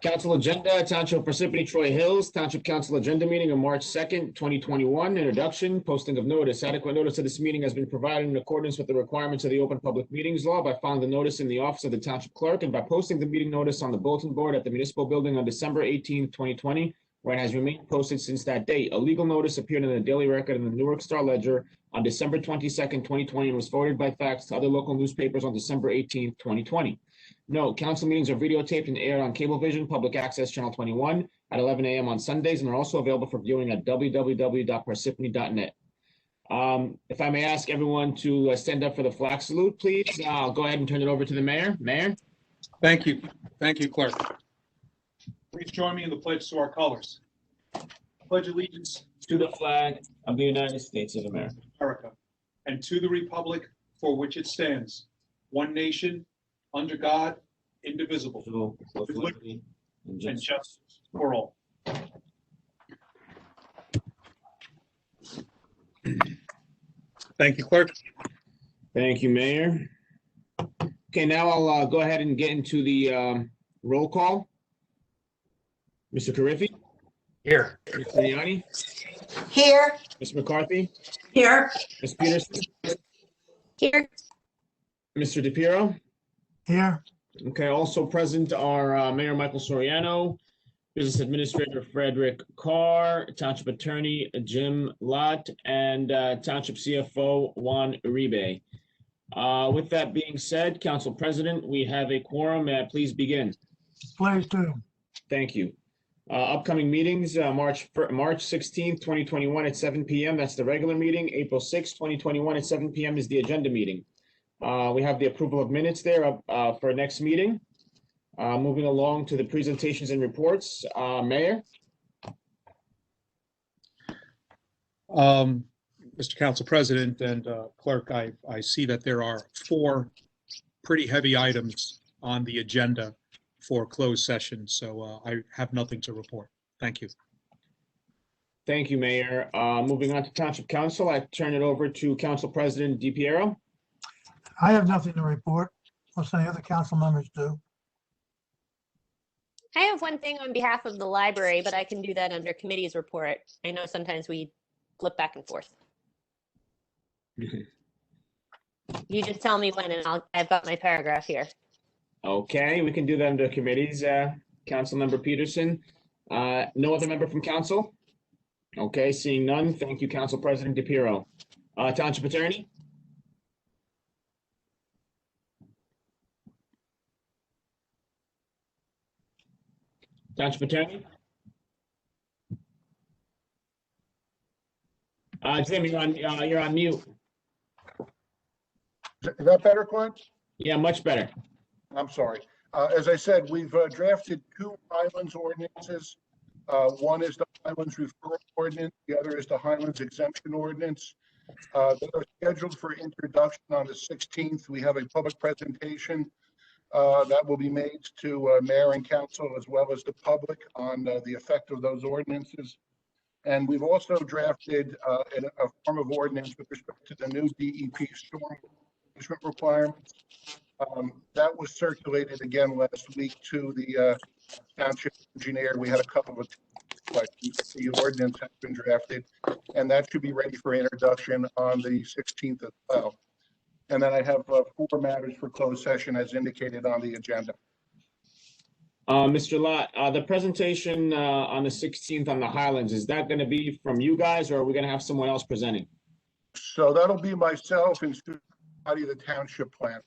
Council agenda, Township of Parsippany-Troy Hills, Township Council agenda meeting on March 2nd, 2021. Introduction, posting of notice. Adequate notice of this meeting has been provided in accordance with the requirements of the Open Public Meetings Law by filing the notice in the office of the Township Clerk and by posting the meeting notice on the bulletin board at the Municipal Building on December 18th, 2020, where it has remained posted since that date. A legal notice appeared in the Daily Record and the Newark Star Ledger on December 22nd, 2020, and was forwarded by fax to other local newspapers on December 18th, 2020. Note, council meetings are videotaped and aired on Cablevision Public Access Channel 21 at 11 a.m. on Sundays and are also available for viewing at www.parsippany.net. If I may ask everyone to stand up for the flag salute, please. I'll go ahead and turn it over to the mayor. Mayor? Thank you. Thank you, Clerk. Please join me in the pledge to our colors. Pledge allegiance To the flag of the United States of America. And to the republic for which it stands, one nation, under God, indivisible, with liberty and justice for all. Thank you, Clerk. Thank you, Mayor. Okay, now I'll go ahead and get into the roll call. Mr. Carriffy? Here. Ms. Grignani? Here. Ms. McCarthy? Here. Ms. Peterson? Here. Mr. DePiero? Here. Okay, also present are Mayor Michael Soriano, Business Administrator Frederick Carr, Township Attorney Jim Lott, and Township CFO Juan Uribe. With that being said, Council President, we have a quorum. May I please begin? Please do. Thank you. Upcoming meetings, March 16th, 2021 at 7 p.m. That's the regular meeting. April 6th, 2021 at 7 p.m. is the agenda meeting. We have the approval of minutes there for next meeting. Moving along to the presentations and reports. Mayor? Mr. Council President and Clerk, I see that there are 4 pretty heavy items on the agenda for closed session, so I have nothing to report. Thank you. Thank you, Mayor. Moving on to Township Council, I turn it over to Council President DiPiero. I have nothing to report, unless any other council members do. I have one thing on behalf of the library, but I can do that under committee's report. I know sometimes we flip back and forth. You just tell me when, and I've got my paragraph here. Okay, we can do that under committees. Councilmember Peterson. No other member from council? Okay, seeing none. Thank you, Council President DePiero. Township Attorney? Township Attorney? Jim, you're on mute. Is that better, Clint? Yeah, much better. I'm sorry. As I said, we've drafted 2 Highlands ordinances. One is the Highlands referral ordinance. The other is the Highlands exemption ordinance. They are scheduled for introduction on the 16th. We have a public presentation that will be made to mayor and council as well as the public on the effect of those ordinances. And we've also drafted a form of ordinance with respect to the new DEP storm management requirements. That was circulated again last week to the township engineer. We had a couple of questions. The ordinance has been drafted, and that should be ready for introduction on the 16th as well. And then I have 4 matters for closed session as indicated on the agenda. Mr. Lott, the presentation on the 16th on the Highlands, is that going to be from you guys, or are we going to have someone else presenting? So that'll be myself and the township plan.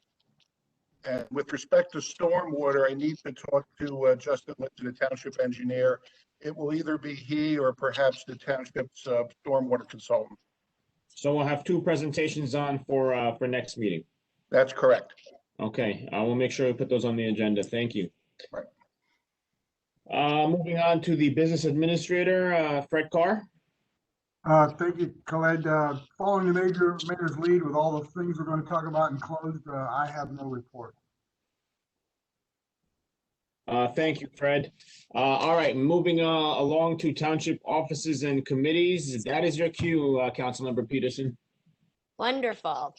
And with respect to stormwater, I need to talk to Justin Lindsay, the township engineer. It will either be he or perhaps the township's stormwater consultant. So we'll have 2 presentations on for next meeting. That's correct. Okay, we'll make sure we put those on the agenda. Thank you. Right. Moving on to the business administrator, Fred Carr. Thank you, Khaled. Following the mayor's lead with all the things we're going to talk about in closed, I have no report. Thank you, Fred. All right, moving along to township offices and committees. That is your cue, Councilmember Peterson. Wonderful.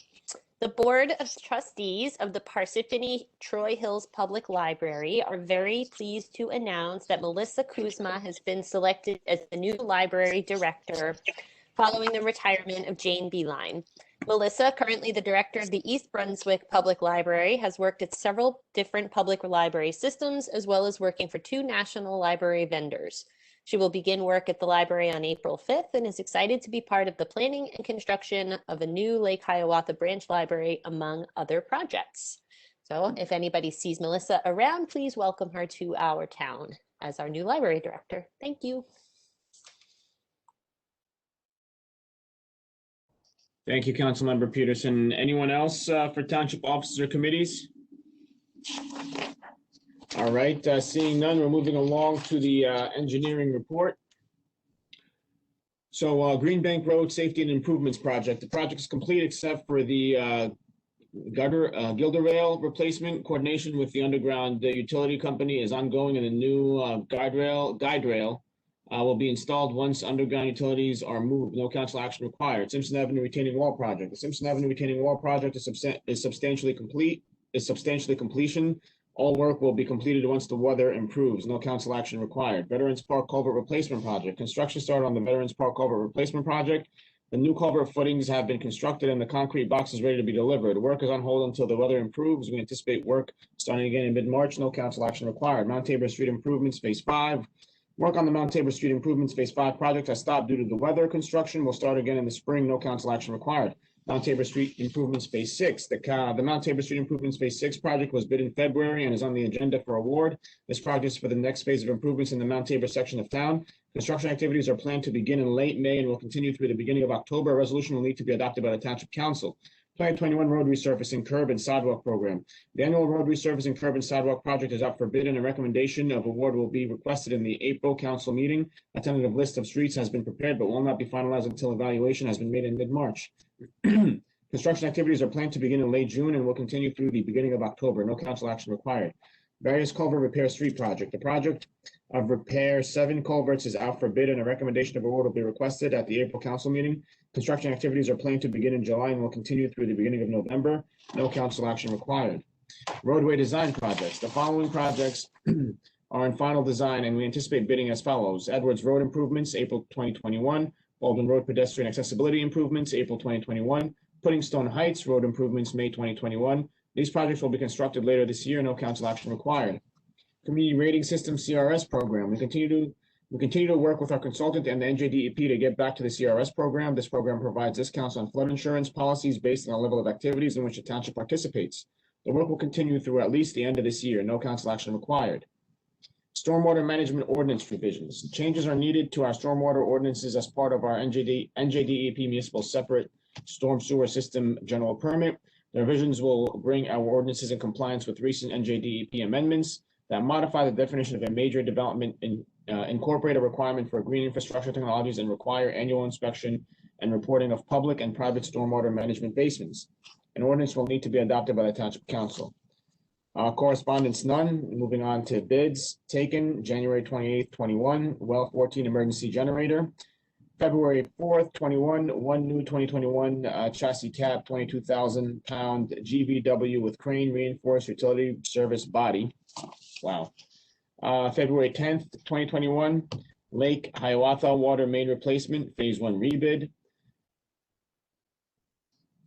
The Board of Trustees of the Parsippany-Troy Hills Public Library are very pleased to announce that Melissa Kuzma has been selected as the new library director following the retirement of Jane Beeline. Melissa, currently the director of the East Brunswick Public Library, has worked at several different public library systems, as well as working for 2 national library vendors. She will begin work at the library on April 5th and is excited to be part of the planning and construction of a new Lake Hiawatha branch library, among other projects. So if anybody sees Melissa around, please welcome her to our town as our new library director. Thank you. Thank you, Councilmember Peterson. Anyone else for township offices or committees? All right, seeing none, we're moving along to the engineering report. So Green Bank Road Safety and Improvements Project. The project is complete except for the gilder rail replacement. Coordination with the underground utility company is ongoing, and a new guide rail will be installed once underground utilities are moved. No council action required. Simpson Avenue Retaining Wall Project. The Simpson Avenue Retaining Wall Project is substantially completion. All work will be completed once the weather improves. No council action required. Veterans Park Culvert Replacement Project. Construction started on the Veterans Park Culvert Replacement Project. The new culvert footings have been constructed and the concrete box is ready to be delivered. Work is on hold until the weather improves. We anticipate work starting again in mid-March. No council action required. Mount Tabor Street Improvements Phase 5. Work on the Mount Tabor Street Improvements Phase 5 project has stopped due to the weather. Construction will start again in the spring. No council action required. Mount Tabor Street Improvements Phase 6. The Mount Tabor Street Improvements Phase 6 project was bid in February and is on the agenda for award. This project is for the next phase of improvements in the Mount Tabor section of town. Construction activities are planned to begin in late May and will continue through the beginning of October. A resolution will need to be adopted by the Township Council. 2021 Road Resurfacing Curb and Sidewalk Program. The annual road resurfacing curb and sidewalk project is up for bid and a recommendation of award will be requested in the April council meeting. A tentative list of streets has been prepared but will not be finalized until evaluation has been made in mid-March. Construction activities are planned to begin in late June and will continue through the beginning of October. No council action required. Various culvert repair street project. The project of repair 7 culverts is out for bid and a recommendation of award will be requested at the April council meeting. Construction activities are planned to begin in July and will continue through the beginning of November. No council action required. Roadway design projects. The following projects are in final design and we anticipate bidding as follows. Edwards Road Improvements, April 2021. Baldwin Road Pedestrian Accessibility Improvements, April 2021. Puddingstone Heights Road Improvements, May 2021. These projects will be constructed later this year. No council action required. Community Rating System CRS program. We continue to work with our consultant and the NJDEP to get back to the CRS program. This program provides discounts on flood insurance policies based on the level of activities in which the township participates. The work will continue through at least the end of this year. No council action required. Stormwater management ordinance revisions. Changes are needed to our stormwater ordinances as part of our NJDEP municipal separate storm sewer system general permit. The revisions will bring our ordinances in compliance with recent NJDEP amendments that modify the definition of a major development and incorporate a requirement for green infrastructure technologies and require annual inspection and reporting of public and private stormwater management basements. An ordinance will need to be adopted by the Township Council. Correspondence none. Moving on to bids taken. January 28th, 21, well 14 emergency generator. February 4th, 21, one new 2021 chassis cab, 22,000 pound GVW with crane reinforced utility service body. Wow. February 10th, 2021, Lake Hiawatha water main replacement, phase 1 rebid.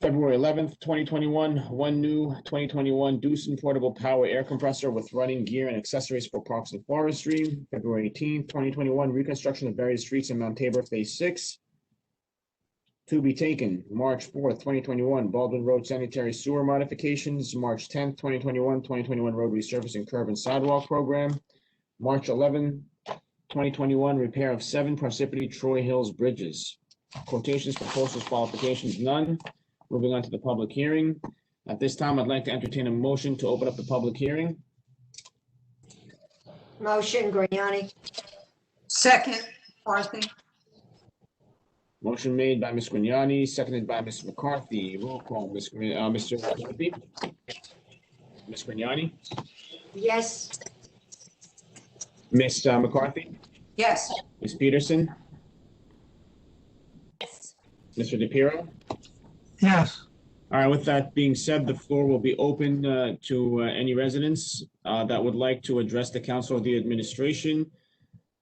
February 11th, 2021, one new 2021 Doosan portable power air compressor with running gear and accessories for parks and forestry. February 18th, 2021, reconstruction of various streets in Mount Tabor, phase 6. To be taken, March 4th, 2021, Baldwin Road sanitary sewer modifications. March 10th, 2021 road resurfacing curb and sidewalk program. March 11th, 2021, repair of 7 Parsippany-Troy Hills bridges. Quotations, proposals, qualifications, none. Moving on to the public hearing. At this time, I'd like to entertain a motion to open up the public hearing. Motion, Grignani. Second, Barthy. Motion made by Ms. Grignani, seconded by Ms. McCarthy. Roll call, Mr. McCarthy. Ms. Grignani, Yes. Ms. McCarthy, Yes. Ms. Peterson, Yes. Mr. DePiero. yes, All right, with that being said, the floor will be open to any residents that would like to address the council or the administration.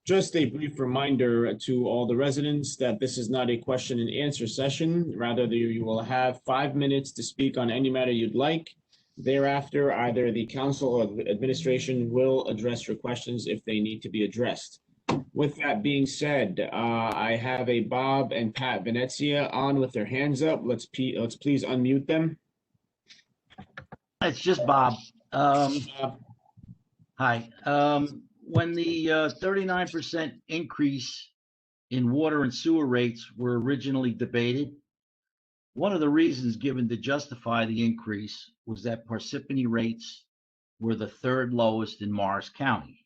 Just a brief reminder to all the residents that this is not a question and answer session. Rather, you will have 5 minutes to speak on any matter you'd like. Thereafter, either the council or the administration will address your questions if they need to be addressed. With that being said, I have a Bob and Pat Venezia on with their hands up. Let's please unmute them. It's just Bob. Bob. Hi. When the 39% increase in water and sewer rates were originally debated, one of the reasons given to justify the increase was that Parsippany rates were the third lowest in Morris County.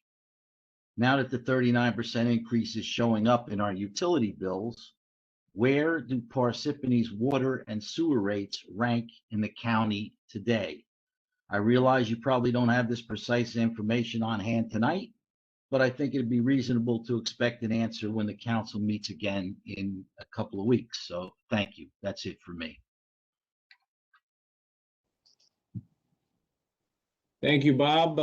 Now that the 39% increase is showing up in our utility bills, where do Parsippany's water and sewer rates rank in the county today? I realize you probably don't have this precise information on hand tonight, but I think it'd be reasonable to expect an answer when the council meets again in a couple of weeks. So thank you. That's it for me. Thank you, Bob.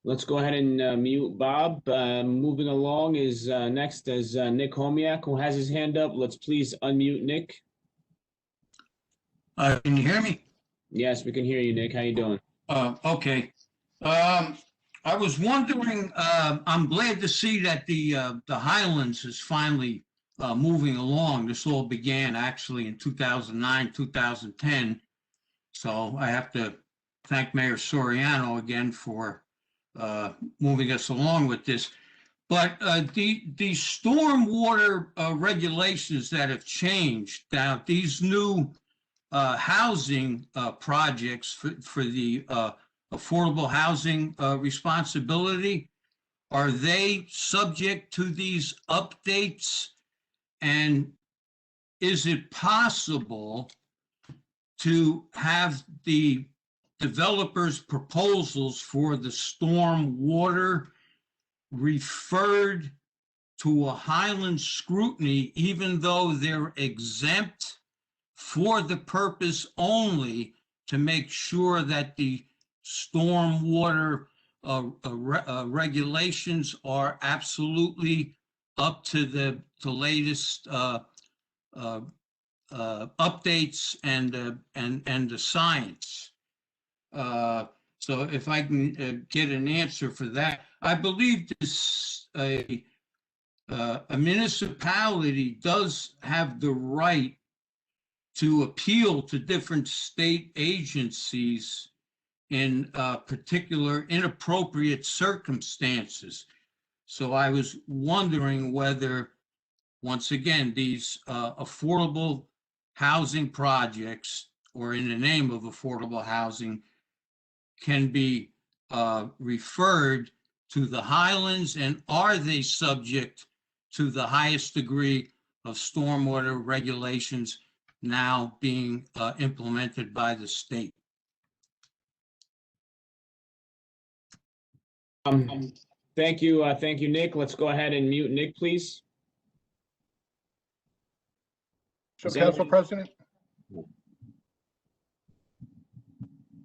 Let's go ahead and mute Bob. Moving along is next is Nick Homiak, who has his hand up. Let's please unmute Nick. Can you hear me? Yes, we can hear you, Nick. How you doing? Okay. I was wondering, I'm glad to see that the Highlands is finally moving along. This all began actually in 2009, 2010. So I have to thank Mayor Soriano again for moving us along with this. But the stormwater regulations that have changed now, these new housing projects for the affordable housing responsibility, are they subject to these updates? And is it possible to have the developers' proposals for the storm water referred to a Highland scrutiny, even though they're exempt, for the purpose only to make sure that the stormwater regulations are absolutely up to the latest updates and the science? So if I can get an answer for that, I believe this a municipality does have the right to appeal to different state agencies in particular inappropriate circumstances. So I was wondering whether, once again, these affordable housing projects, or in the name of affordable housing, can be referred to the Highlands, and are they subject to the highest degree of stormwater regulations now being implemented by the state? Thank you, Nick. Let's go ahead and mute Nick, please. So, Council President?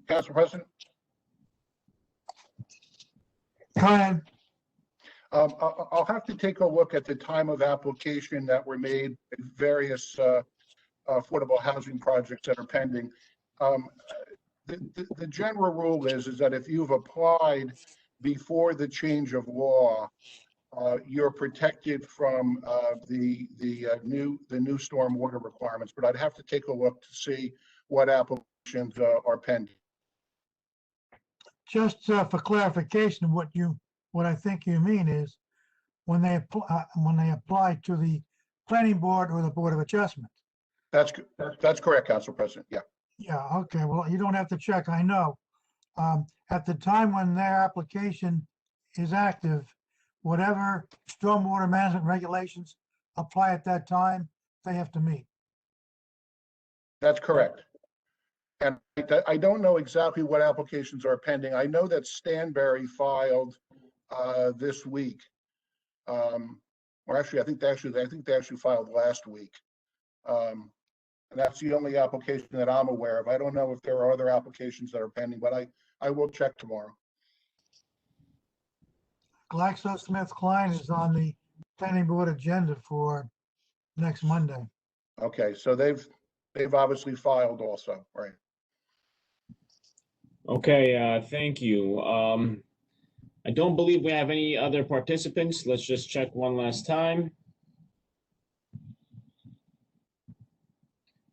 Council President? Go ahead. I'll have to take a look at the time of application that were made in various affordable housing projects that are pending. The general rule is that if you've applied before the change of law, you're protected from the new stormwater requirements. But I'd have to take a look to see what applications are pending. Just for clarification, what I think you mean is when they apply to the planning board or the Board of Adjustment. That's correct, Council President. Yeah. Yeah, okay, well, you don't have to check, I know. At the time when their application is active, whatever stormwater management regulations apply at that time, they have to meet. That's correct. And I don't know exactly what applications are pending. I know that Stanberry filed this week. Or actually, I think they actually filed last week. And that's the only application that I'm aware of. I don't know if there are other applications that are pending, but I will check tomorrow. GlaxoSmithKline is on the planning board agenda for next Monday. Okay, so they've obviously filed also, right? Okay, thank you. I don't believe we have any other participants. Let's just check one last time.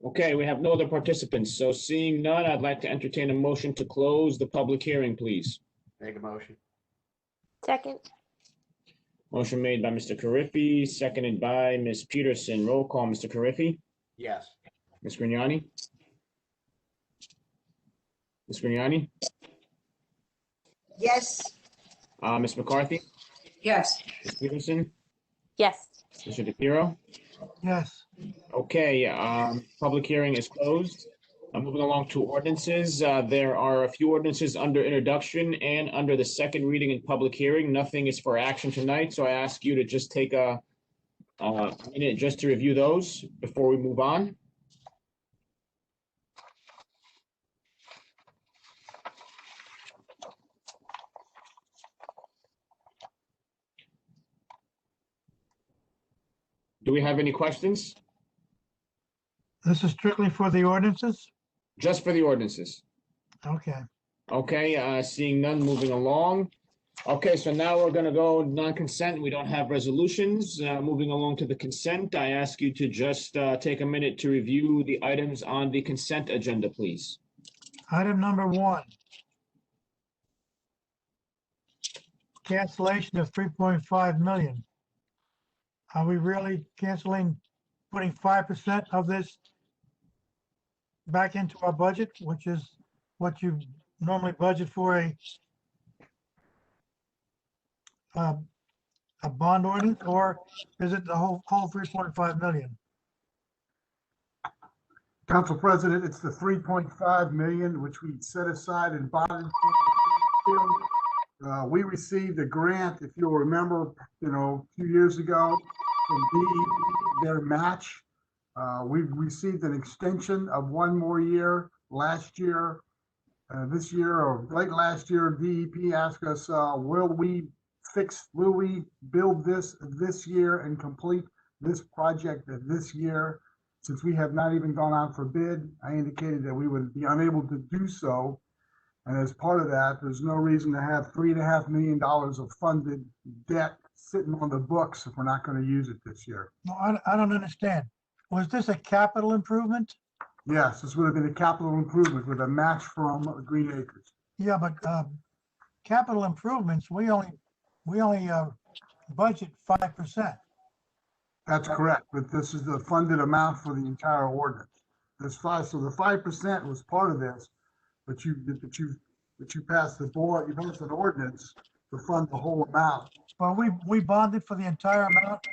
Okay, we have no other participants. So seeing none, I'd like to entertain a motion to close the public hearing, please. Make a motion. Second. Motion made by Mr. Carriffy, seconded by Ms. Peterson. Roll call, Mr. Carriffy, Yes. Ms. Grignani? Ms. Grignani? yes, Ms. McCarthy? Yes. Ms. Peterson? Yes. Mr. DePiero? Yes, Okay, public hearing is closed. Moving along to ordinances, there are a few ordinances under introduction and under the second reading and public hearing. Nothing is for action tonight, so I ask you to just take a minute just to review those before we move on. Do we have any questions? this is strictly for the ordinances? Just for the ordinances. Okay, Okay, seeing none, moving along. Okay, so now we're gonna go non-consent. We don't have resolutions. Moving along to the consent, I ask you to just take a minute to review the items on the consent agenda, please. item number 1. Cancellation of 3.5 million. Are we really canceling, putting 5% of this back into our budget, which is what you normally budget for a bond ordinance, or is it the whole 3.5 million? Council President, it's the 3.5 million, which we set aside and bonded. We received a grant, if you'll remember, a few years ago from DEP, their match. We've received an extension of one more year last year. This year or late last year, DEP asked us, will we build this year and complete this project this year? Since we have not even gone out for bid, I indicated that we would be unable to do so. And as part of that, there's no reason to have $3.5 million of funded debt sitting on the books if we're not going to use it this year. No, I don't understand. Was this a capital improvement? Yes, this would have been a capital improvement with a match from Green Acres. Yeah, but capital improvements, we only budget 5%. That's correct, but this is the funded amount for the entire ordinance. So the 5% was part of this, but you passed you passed an ordinance to fund the whole amount. Well, we bonded for the entire amount.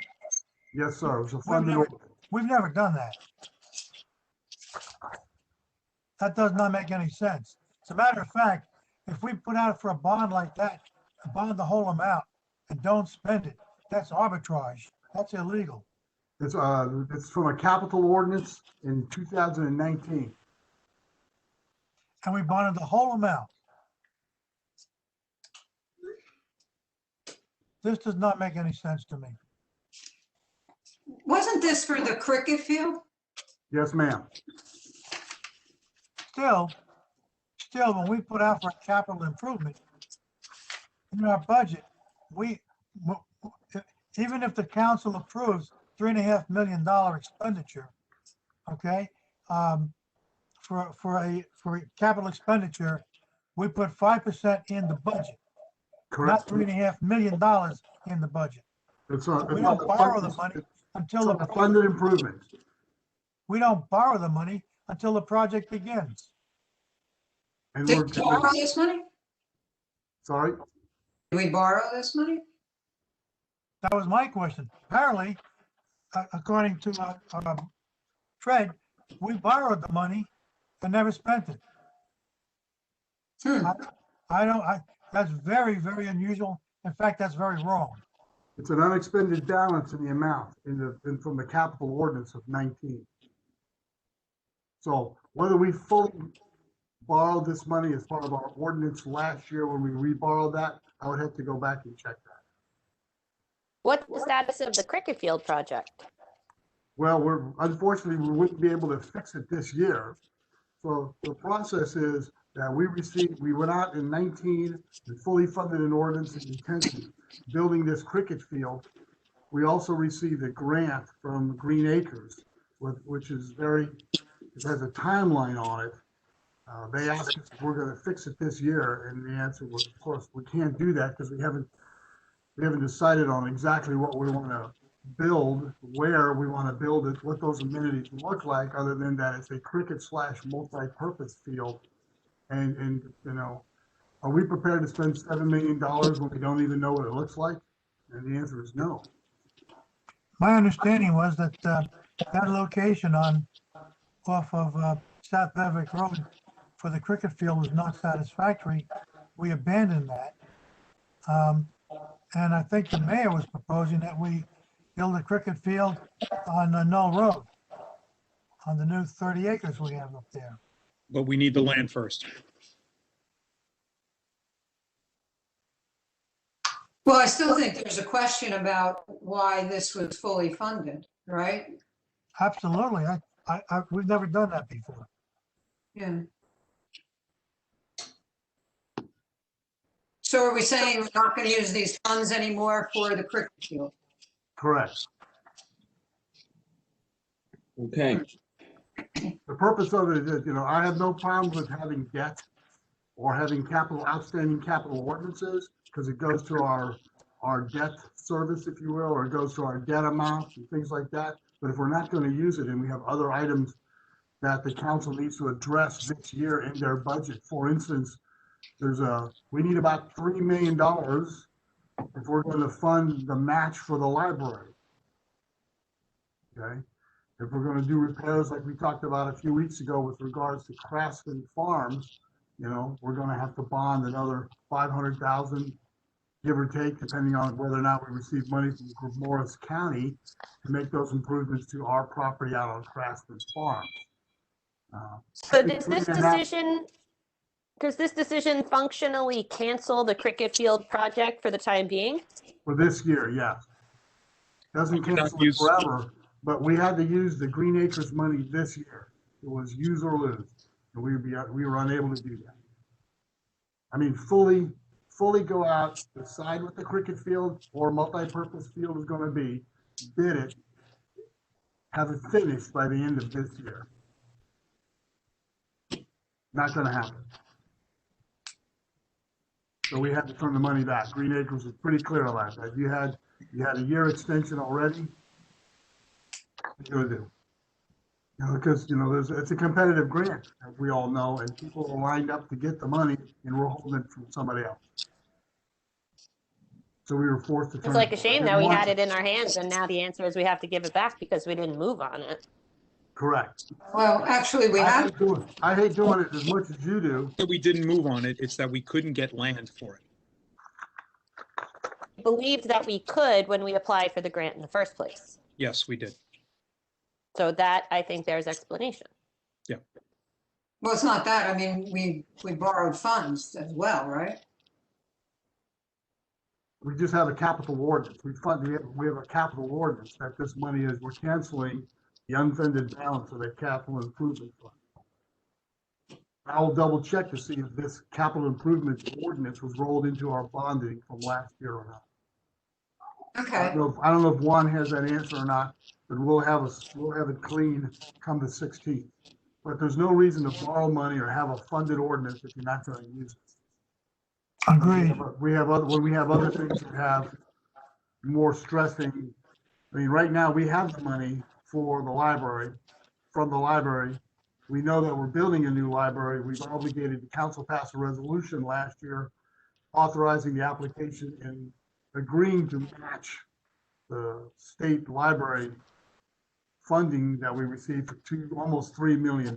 Yes, sir, it was a funded ordinance. We've never done that. That does not make any sense. As a matter of fact, if we put out for a bond like that, bond the whole amount and don't spend it, that's arbitrage. That's illegal. It's from a capital ordinance in 2019. And we bonded the whole amount. This does not make any sense to me. Wasn't this for the cricket field? Yes, ma'am. Still, when we put out for capital improvement in our budget, even if the council approves $3.5 million expenditure, okay, for a capital expenditure, we put 5% in the budget, Correct. not $3.5 million in the budget. We We don't borrow the money until the funded improvement. We don't borrow the money until the project begins. And Did we borrow this money? sorry, Did we borrow this money? That was my question. Apparently, according to Fred, we borrowed the money and never spent it. That's very, very unusual. In fact, that's very wrong. it's an unexpended balance in the amount from the capital ordinance of 19. So whether we fully borrowed this money as part of our ordinance last year when we reborrowed that, I would have to go back and check that. What's the status of the cricket field project? Well, unfortunately, we wouldn't be able to fix it this year. So the process is that we went out in 19 and fully funded an ordinance in intention, building this cricket field. We also received a grant from Green Acres, which is it has a timeline on it. They asked us if we're gonna fix it this year, and the answer was, of course, we can't do that because we haven't decided on exactly what we wanna build, where we wanna build it, what those amenities look like, other than that it's a cricket / multi-purpose field. And, you know, are we prepared to spend $7 million when we don't even know what it looks like? And the answer is no. My understanding was that that location off of South Beverwick Road for the cricket field was not satisfactory. We abandoned that. And I think the mayor was proposing that we build a cricket field on Null Road, on the new 30 acres we have up there. But we need the land first. Well, I still think there's a question about why this was fully funded, right? Absolutely. We've never done that before. Yeah. So are we saying we're not going to use these funds anymore for the cricket field? Correct. Okay. The purpose of it is, I have no problems with having debt or having outstanding capital ordinances, because it goes to our debt service, if you will, or it goes to our debt amount and things like that. But if we're not going to use it and we have other items that the council needs to address this year in their budget, for instance, we need about $3 million if we're going to fund the match for the library. Okay. If we're going to do repairs like we talked about a few weeks ago with regards to Craftsman Farms, we're going to have to bond another $500,000, give or take, depending on whether or not we receive money from Morris County to make those improvements to our property out on Craftsman Farms. So does this decision functionally cancel the cricket field project for the time being? For this year, yes. Doesn't cancel it forever, but we had to use the Green Acres money this year. It was use or lose, and we were unable to do that. I mean, fully go out, decide what the cricket field or multi-purpose field is going to be, bid it, have it finished by the end of this year. Not going to happen. So we had to turn the money back. Green Acres was pretty clear about that. You had a year extension already. What are you gonna do? Because it's a competitive grant, as we all know, and people are lined up to get the money, and we're holding it from somebody else. So we were forced to turn. It's like a shame that we had it in our hands, and now the answer is we have to give it back because we didn't move on it. Correct. Well, actually, I hate doing it as much as you do. We didn't move on it. It's that we couldn't get land for it. We believed that we could when we applied for the grant in the first place. Yes, we did. So that, I think, there's explanation. Yeah. Well, it's not that. I mean, we borrowed funds as well, right? We just have a capital ordinance. We have a capital ordinance that this money is, we're canceling the unfunded balance of the capital improvement fund. I will double check to see if this capital improvement ordinance was rolled into our bonding from last year or not. Okay. I don't know if Juan has that answer or not, but we'll have it clean come the 16th. But there's no reason to borrow money or have a funded ordinance if you're not going to use it. Agreed. When we have other things that have more stressing. I mean, right now we have the money for the library, from the library. We know that we're building a new library. We've obligated, the council passed a resolution last year authorizing the application and agreeing to match the state library funding that we received for almost $3 million.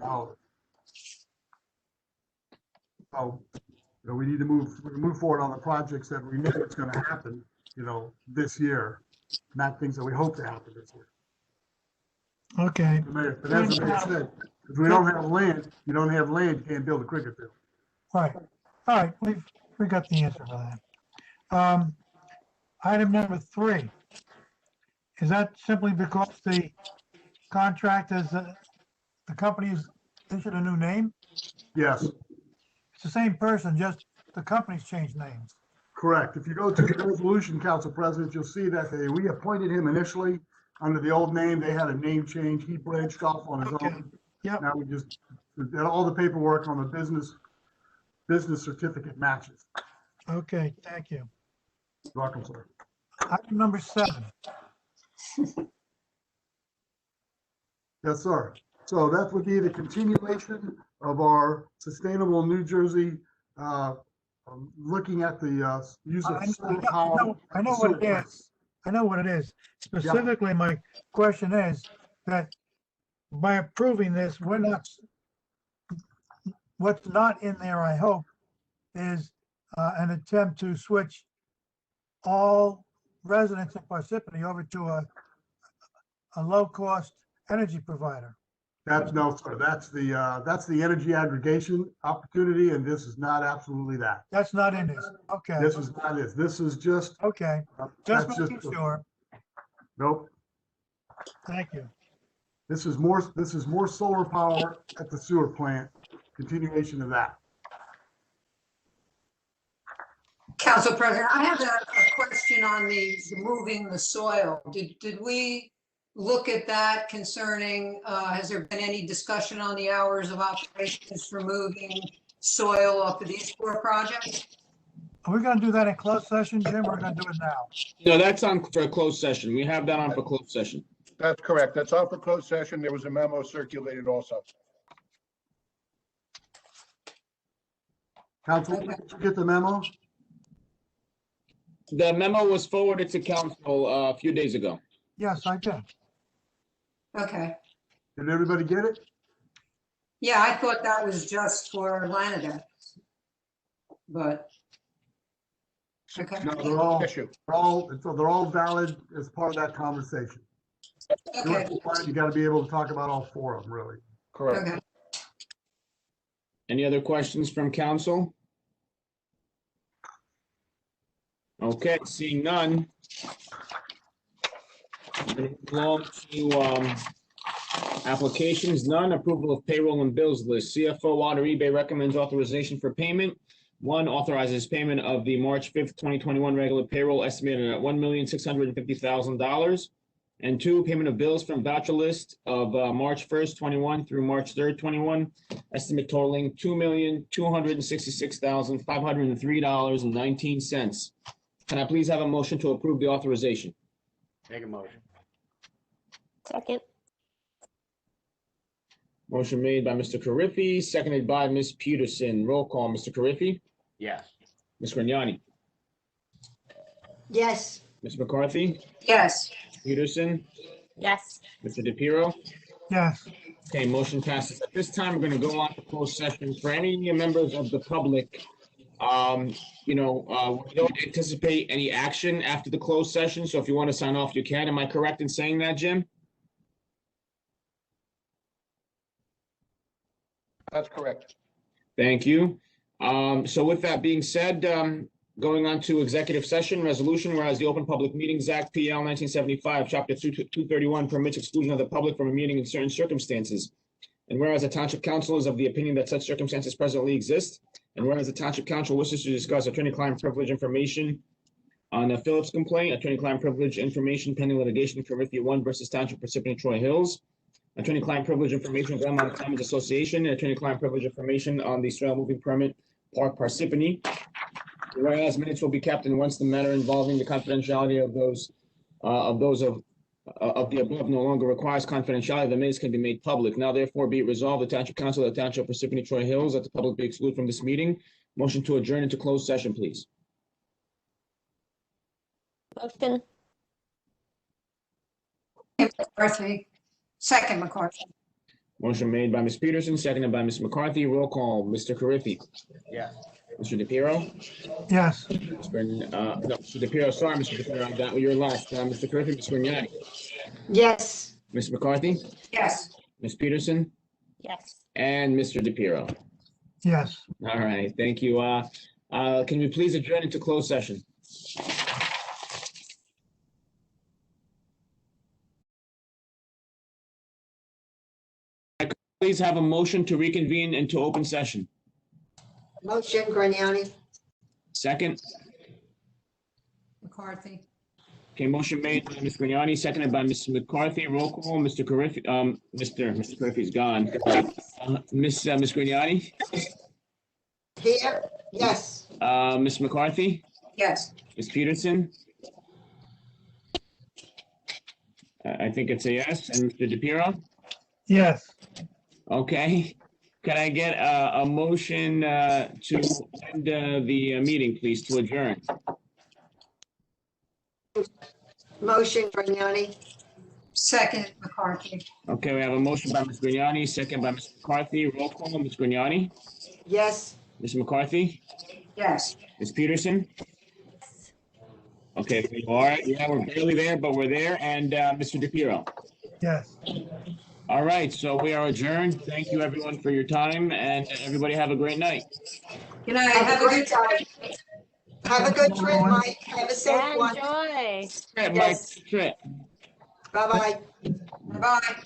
So, we need to move forward on the projects that we know it's going to happen, this year, not things that we hope to happen this year. Okay. But as the mayor said, If we don't have land, you don't have land, you can't build a cricket field. Right. All right, we got the answer for that. Item number 3. Is that simply because the contract is, the company's issued a new name? Yes, It's the same person, just the company's changed names. correct. If you go to the resolution, Council President, you'll see that they reappointed him initially under the old name. They had a name change. He branched off on his Okay. own. Yep. Now we just, all the paperwork on the business certificate matches. Okay, thank you. Welcome, sir. Item number 7. Yes, sir. So that would be the continuation of our Sustainable New Jersey, looking at the use of solar power. I know what it is. I know what it is. Specifically, my question is that by approving this, what's not in there, I hope, is an attempt to switch all residents in Parsippany over to a low-cost energy provider. No, sir. That's the energy aggregation opportunity, and this is not absolutely that. That's not in this. Okay, This is not it. This is just, okay. Just that's making sure. nope. Thank you. This is more solar power at the sewer plant, continuation of that. Council President, I have a question on the moving the soil. Did we look at that concerning, has there been any discussion on the hours of operations for moving soil off of these 4 projects? Are we gonna do that in closed session, Jim, or are we gonna do it now? No, that's on for a closed session. We have that on for closed session. That's correct. That's on for closed session. There was a memo circulated also. Council, did you get the memo? The memo was forwarded to council a few days ago. Yes, I did. Okay. Did everybody get it? Yeah, I thought that was just for Lanadan. But, okay. No, they're all, Issue. they're all valid as part of that conversation. Okay, You gotta be able to talk about all 4 of them, really. Correct. okay. Any other questions from council? Okay, seeing none. Along to applications, none. Approval of payroll and bills list. CFO Water eBay recommends authorization for payment. 1, authorizes payment of the March 5th, 2021 regular payroll estimated at $1,650,000. And 2, payment of bills from voucher list of March 1st, 21 through March 3rd, 21, estimate totaling $2,266,503.19. Can I please have a motion to approve the authorization? Make a motion. Second. Motion made by Mr. Carriffy, seconded by Ms. Peterson. Roll call, Mr. Carriffy, Yes. Ms. Grignani, yes, Ms. McCarthy, Yes, Peterson, Yes. Mr. DePiero. Yes, Okay, motion passes. At this time, we're going to go on to closed session. For any members of the public, we don't anticipate any action after the closed session. So if you want to sign off, you can. Am I correct in saying that, Jim? That's correct. Thank you. So with that being said, going on to executive session resolution, whereas the Open Public Meetings Act, PL 1975, Chapter 231 permits exclusion of the public from a meeting in certain circumstances. And whereas the Township Council is of the opinion that such circumstances presently exist, and whereas the Township Council wishes to discuss attorney-client privilege information on a Phillips complaint, attorney-client privilege information pending litigation for Murphy 1 versus Township Parsippany-Troy Hills, attorney-client privilege information of Grandmont Commons Association, and attorney-client privilege information on the trail moving permit Park Parsippany. Whereas minutes will be kept, and once the matter involving the confidentiality of the above no longer requires confidentiality, the minutes can be made public. Now therefore be it resolved, the Township Council of the Township Parsippany-Troy Hills, that the public be excluded from this meeting. Motion to adjourn into closed session, please. Motion. McCarthy. Second, McCarthy. Motion made by Ms. Peterson, seconded by Ms. McCarthy. Roll call, Mr. Carriffy. Yes. Mr. DePiero. yes. Mr. DePiero, sorry, Mr. DePiero, that was your last. Mr. Carriffy, Ms. Grignani, yes. Ms. McCarthy, Yes. Ms. Peterson, Yes. and Mr. DePiero. Yes. All right, thank you. Can we please adjourn into closed session? Please have a motion to reconvene into open session. Motion, Grignani. Second. McCarthy. Okay, motion made by Ms. Grignani, seconded by Ms. McCarthy. Roll call, Mr. Carriffy, Mr. Carriffy's gone. Ms. Grignani, Here? Yes. Ms. McCarthy, Yes. Ms. Peterson. I think it's a yes, and Mr. DePiero. Yes. Okay, can I get a motion to end the meeting, please, to adjourn? Motion, Grignani. Second, McCarthy. Okay, we have a motion by Ms. Grignani, second by Ms. McCarthy. Roll call, Ms. Grignani, Yes. Ms. McCarthy, Yes. Ms. Peterson. Okay, we are. Yeah, we're barely there, but we're there. And Mr. DePiero. Yes. All right, so we are adjourned. Thank you, everyone, for your time, and everybody have a great night. Good night. Have a great time. Have a good trip, Mike. Have a safe Yeah, one. enjoy. Trip, Mike. Yes. Trip. Bye-bye. Bye-bye.